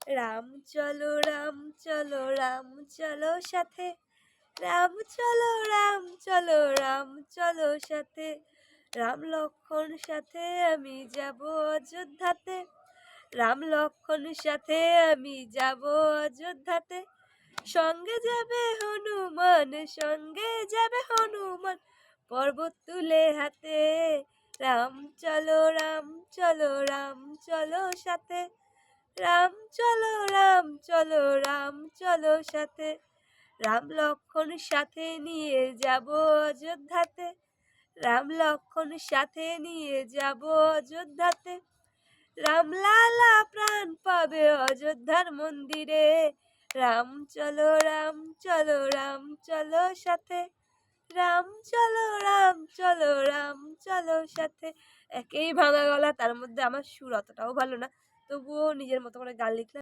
রাম চলো রাম চলো রাম চলো সাথে, রাম চলো রাম চলো রাম চলো সাথে, রাম লক্ষ্মণ সাথে আমি যাব অযোধ্যাতে, রাম লক্ষ্মণ সাথে আমি যাব অযোধ্যাতে, সঙ্গে যাবে হনুমান, সঙ্গে যাবে হনুমান, পর্বত তুলে হাতে, রাম চলো রাম চলো রাম চলো সাথে, রাম চলো রাম চলো রাম চলো সাথে, রাম লক্ষ্মণ সাথে নিয়ে যাব অযোধ্যাতে, রাম লক্ষ্মণ সাথে নিয়ে যাব অযোধ্যাতে, রামলালা প্রাণ পাবে অযোধ্যার মন্দিরে, রাম চলো রাম চলো রাম চলো সাথে, রাম চলো রাম চলো রাম চলো সাথে। একেই ভাঙা গলা, তার মধ্যে আমার সুর অতটাও ভালো না, তবুও নিজের মতো করে গান লিখলাম।